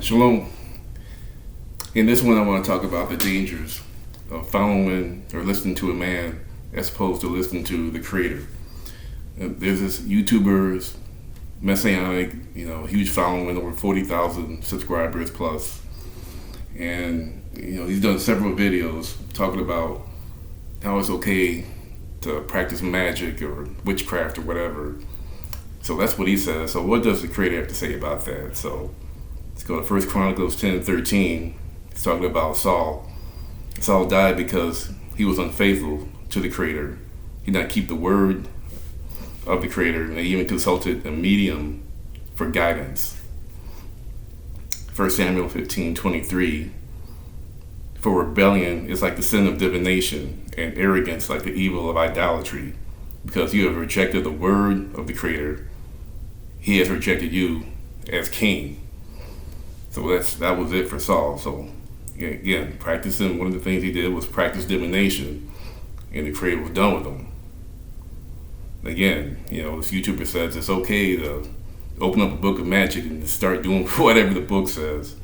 Shalom. In this one, I want to talk about the dangers of following or listening to a man as opposed to listening to the creator. There's this YouTuber's messianic, huge following, over 40,000 subscribers plus. And, he's done several videos talking about how it's okay to practice magic or witchcraft or whatever. So that's what he says. So what does the creator have to say about that? So let's go to 1 Chronicles 10:13. He's talking about Saul. Saul died because he was unfaithful to the creator. He did not keep the word of the creator, and he even consulted a medium for guidance. 1 Samuel 15:23. For rebellion is like the sin of divination, and arrogance like the evil of idolatry. Because you have rejected the word of the creator, he has rejected you as king. So that was it for Saul. So again, practicing, one of the things he did was practice divination, and the creator was done with him. Again, this YouTuber says it's okay to open up a book of magic and start doing whatever the book says.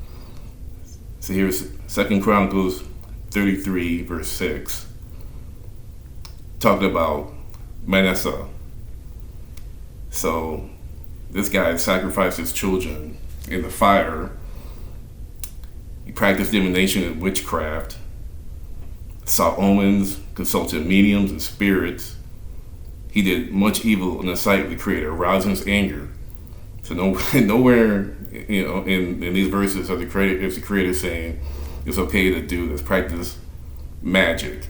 So here's 2 Chronicles 33 verse 6, talking about Manasseh. So this guy sacrificed his children in the fire. He practiced divination and witchcraft, saw omens, consulted mediums and spirits. He did much evil in the sight of the creator, arousing his anger. So nowhere, in these verses is the creator saying it's okay to do this, practice magic.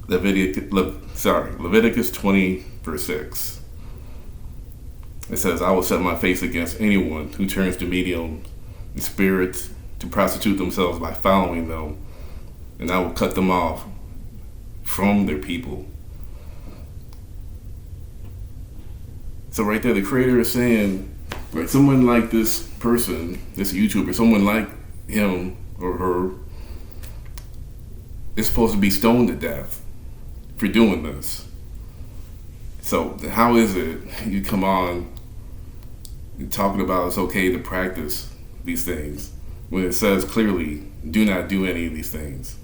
Leviticus 20 verse 6. It says, I will set my face against anyone who turns to mediums and spirits to prostitute themselves by following them, and I will cut them off from their people. So right there, the creator is saying, right, someone like this person, this YouTuber, someone like him or her is supposed to be stoned to death for doing this. So how is it you come on talking about it's okay to practice these things when it says clearly, do not do any of these things?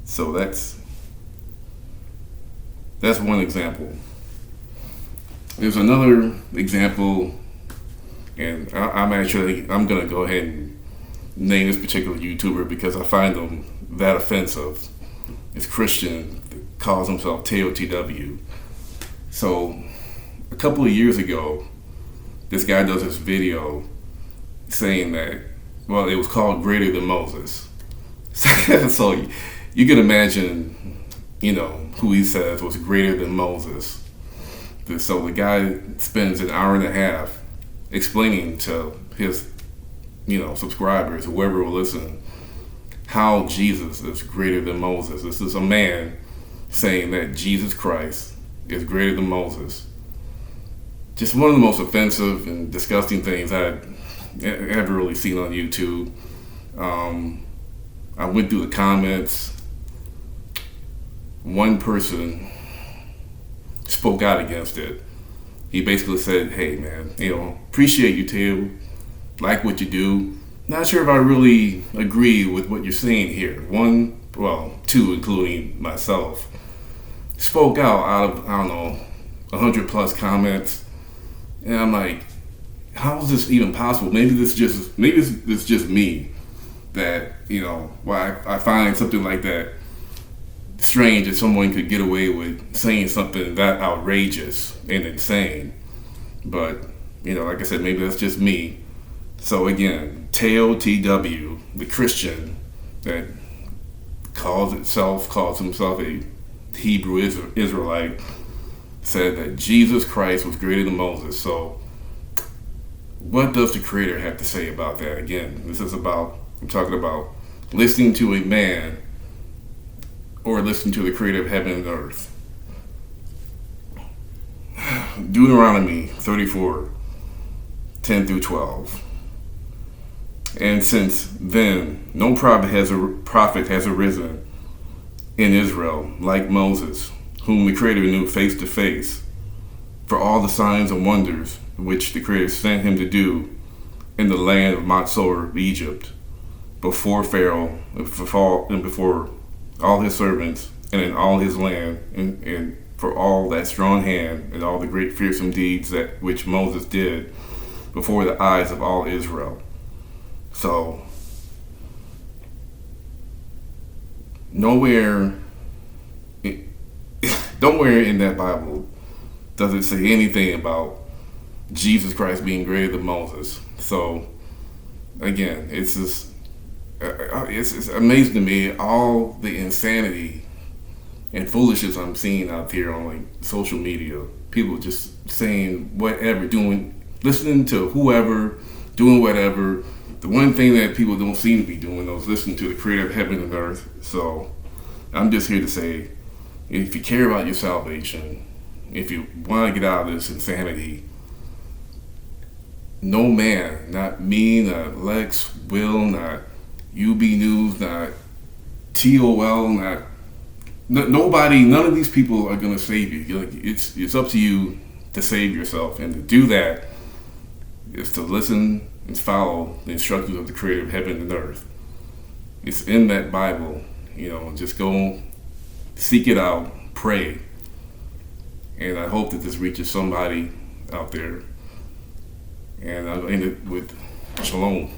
So that's one example. There's another example, and I'm gonna go ahead and name this particular YouTuber because I find them that offensive. It's Christian, calls himself TOTW. So a couple of years ago, this guy does this video saying that, well, it was called Greater Than Moses. So you can imagine, who he says was greater than Moses. So the guy spends an hour and a half explaining to his, subscribers, whoever will listen, how Jesus is greater than Moses. This is a man saying that Jesus Christ is greater than Moses. Just one of the most offensive and disgusting things I've ever really seen on YouTube. I went through the comments. One person spoke out against it. He basically said, hey man, appreciate you, Taylor, like what you do. Not sure if I really agree with what you're saying here. Two, including myself, spoke out of, 100 plus comments. And I'm like, how is this even possible? Maybe it's just me that, why I find something like that strange that someone could get away with saying something that outrageous and insane. But, like I said, maybe that's just me. So again, Teo TW, the Christian that calls himself a Hebrew Israelite, said that Jesus Christ was greater than Moses. So what does the creator have to say about that? Again, I'm talking about listening to a man or listening to the creator of heaven and earth. Deuteronomy 34, 10 through 12. And since then, no prophet has arisen in Israel like Moses, whom the creator knew face to face. for all the signs and wonders which the Creator sent him to do in the land of Mount Egypt, before Pharaoh, and before all his servants, and in all his land, and for all that strong hand and all the great fearsome deeds that which Moses did before the eyes of all Israel. So nowhere in that Bible does it say anything about Jesus Christ being greater than Moses. So again, it's just it's amazing to me all the insanity and foolishness I'm seeing out there on like social media. People just saying whatever, listening to whoever, doing whatever. The one thing that people don't seem to be doing is listening to the Creator of heaven and earth. So I'm just here to say, if you care about your salvation, if you want to get out of this insanity, no man, not me, not Lex, Will, not UB News, not TOL, nobody, none of these people are going to save you. It's up to you to save yourself, and to do that is to listen and follow the instructions of the Creator of heaven and earth. It's in that Bible. Just go seek it out, pray, and I hope that this reaches somebody out there. And I'll end it with shalom.